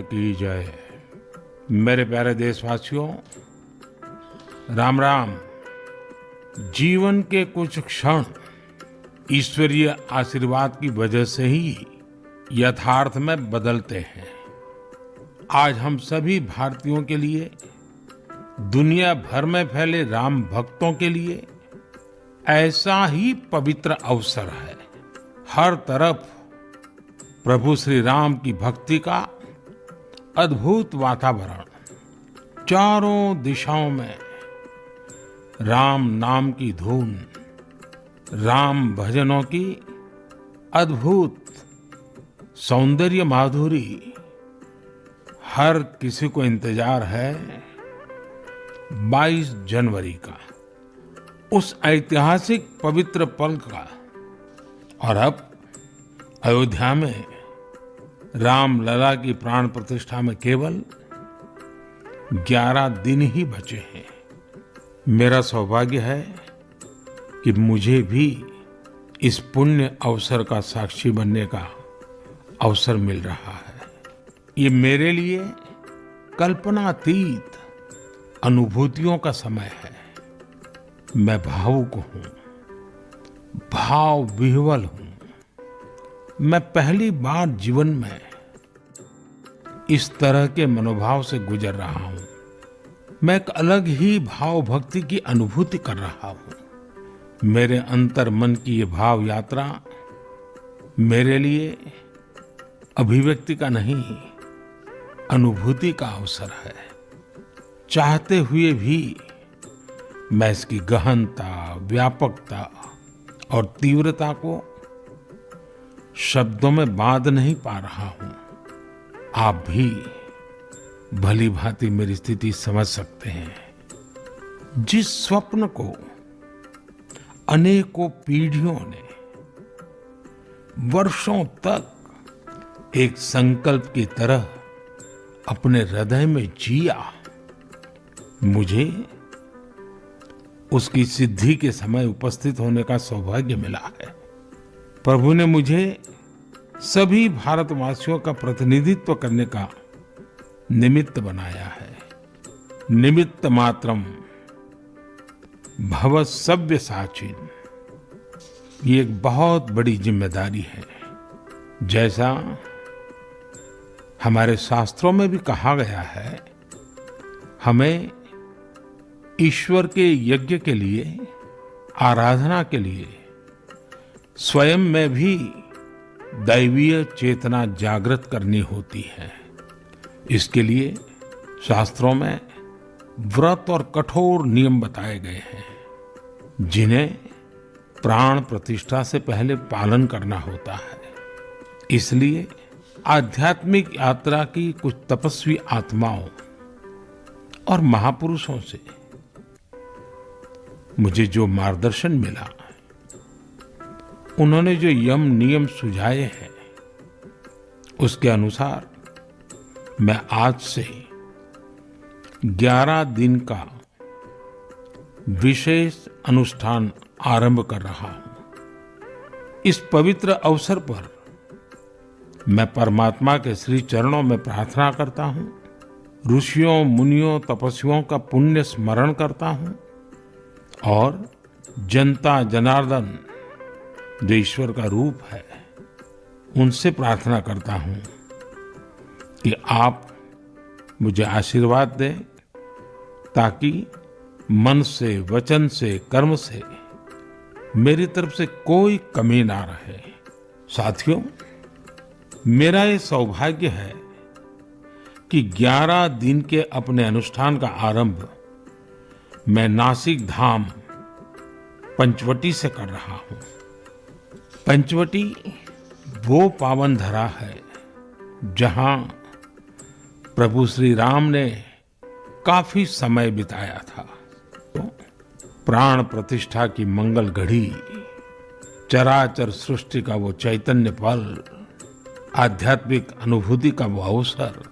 की जय। मेरे प्यारे देशवासियों, राम राम। जीवन के कुछ क्षण ईश्वरीय आशीर्वाद की वजह से ही यथार्थ में बदलते हैं। आज हम सभी भारतीयों के लिए, दुनिया भर में फैले राम भक्तों के लिए ऐसा ही पवित्र अवसर है। हर तरफ प्रभु श्री राम की भक्ति का अद्भुत वातावरण, चारों दिशाओं में राम नाम की धुन, राम भजनों की अद्भुत सौंदर्य माधुरी। हर किसी को इंतजार है 22 जनवरी का, उस ऐतिहासिक पवित्र पल का। और अब अयोध्या में राम लला की प्राण प्रतिष्ठा में केवल 11 दिन ही बचे हैं। मेरा सौभाग्य है कि मुझे भी इस पुण्य अवसर का साक्षी बनने का अवसर मिल रहा है। ये मेरे लिए कल्पनातीत अनुभूतियों का समय है। मैं भावुक हूं, भाव विह्वल हूं। मैं पहली बार जीवन में इस तरह के मनोभाव से गुजर रहा हूं। मैं एक अलग ही भाव भक्ति की अनुभूति कर रहा हूं। मेरे अंतर मन की ये भाव यात्रा मेरे लिए अभिव्यक्ति का नहीं, अनुभूति का अवसर है। चाहते हुए भी मैं इसकी गहनता, व्यापकता और तीव्रता को शब्दों में बांध नहीं पा रहा हूं। आप भी भली भांति मेरी स्थिति समझ सकते हैं। जिस स्वप्न को अनेकों पीढ़ियों ने वर्षों तक एक संकल्प की तरह अपने हृदय में जिया, मुझे उसकी सिद्धि के समय उपस्थित होने का सौभाग्य मिला है। प्रभु ने मुझे सभी भारतवासियों का प्रतिनिधित्व करने का निमित्त बनाया है। निमित्त मात्रम भव सव्यसाचिन। ये एक बहुत बड़ी जिम्मेदारी है। जैसा हमारे शास्त्रों में भी कहा गया है, हमें ईश्वर के यज्ञ के लिए, आराधना के लिए स्वयं में भी दैवीय चेतना जागृत करनी होती है। इसके लिए शास्त्रों में व्रत और कठोर नियम बताए गए हैं, जिन्हें प्राण प्रतिष्ठा से पहले पालन करना होता है। इसलिए आध्यात्मिक यात्रा की कुछ तपस्वी आत्माओं और महापुरुषों से मुझे जो मार्गदर्शन मिला, उन्होंने जो यम नियम सुझाए हैं, उसके अनुसार मैं आज से 11 दिन का विशेष अनुष्ठान आरंभ कर रहा हूं। इस पवित्र अवसर पर मैं परमात्मा के श्री चरणों में प्रार्थना करता हूं, ऋषियों, मुनियों, तपस्वियों का पुण्य स्मरण करता हूं और जनता जनार्दन, जो ईश्वर का रूप है, उनसे प्रार्थना करता हूं कि आप मुझे आशीर्वाद दें, ताकि मन से, वचन से, कर्म से मेरी तरफ से कोई कमी ना रहे। साथियों, मेरा ये सौभाग्य है कि 11 दिन के अपने अनुष्ठान का आरंभ मैं नासिक धाम पंचवटी से कर रहा हूं। पंचवटी वो पावन धरा है जहां प्रभु श्री राम ने काफी समय बिताया था। तो प्राण प्रतिष्ठा की मंगल घड़ी, चराचर सृष्टि का वो चैतन्य पल, आध्यात्मिक अनुभूति का वो अवसर,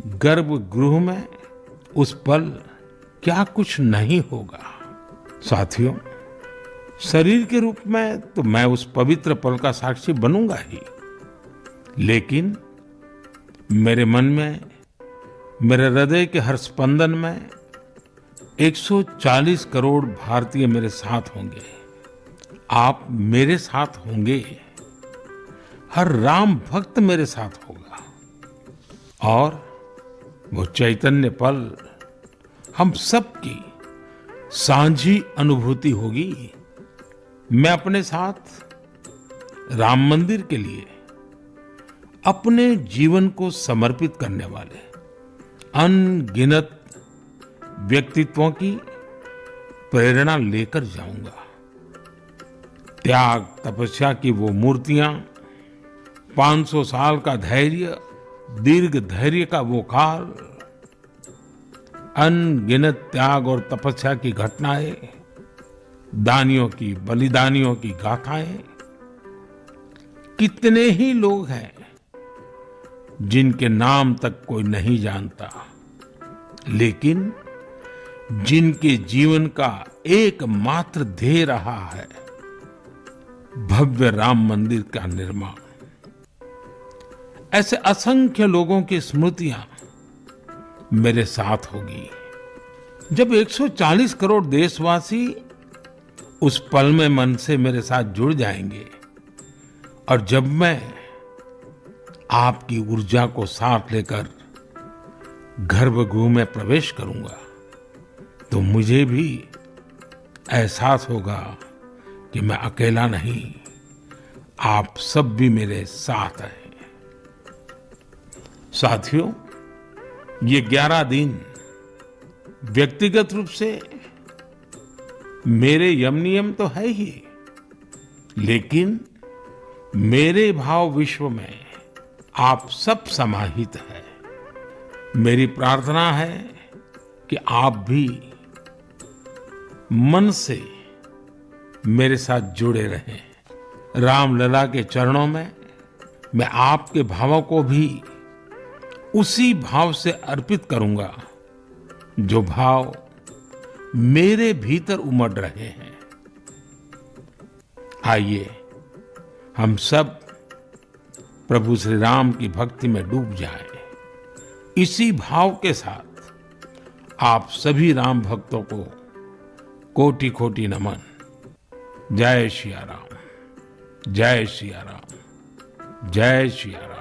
गर्भगृह में उस पल क्या कुछ नहीं होगा। साथियों, शरीर के रूप में तो मैं उस पवित्र पल का साक्षी बनूंगा ही, लेकिन मेरे मन में, मेरे हृदय के हर स्पंदन में 140 करोड़ भारतीय मेरे साथ होंगे। आप मेरे साथ होंगे। हर राम भक्त मेरे साथ होगा और वो चैतन्य पल हम सबकी सांझी अनुभूति होगी। मैं अपने साथ राम मंदिर के लिए अपने जीवन को समर्पित करने वाले अनगिनत व्यक्तित्वों की प्रेरणा लेकर जाऊंगा। त्याग तपस्या की वो मूर्तियां, 500 साल का धैर्य, दीर्घ धैर्य का वो काल, अनगिनत त्याग और तपस्या की घटनाएं, दानियों की, बलिदानियों की गाथाएं। कितने ही लोग हैं जिनके नाम तक कोई नहीं जानता, लेकिन जिनके जीवन का एकमात्र ध्येय रहा है भव्य राम मंदिर का निर्माण। ऐसे असंख्य लोगों की स्मृतियां मेरे साथ होगी जब 140 करोड़ देशवासी उस पल में मन से मेरे साथ जुड़ जाएंगे और जब मैं आपकी ऊर्जा को साथ लेकर गर्भगृह में प्रवेश करूंगा तो मुझे भी एहसास होगा कि मैं अकेला नहीं, आप सब भी मेरे साथ हैं। साथियों, ये 11 दिन व्यक्तिगत रूप से मेरे यम नियम तो है ही, लेकिन मेरे भाव विश्व में आप सब समाहित हैं। मेरी प्रार्थना है कि आप भी मन से मेरे साथ जुड़े रहें। रामलला के चरणों में मैं आपके भावों को भी उसी भाव से अर्पित करूंगा जो भाव मेरे भीतर उमड़ रहे हैं। आइए हम सब प्रभु श्री राम की भक्ति में डूब जाएं। इसी भाव के साथ आप सभी राम भक्तों को कोटि कोटि नमन। जय सिया राम, जय सिया राम, जय सिया राम।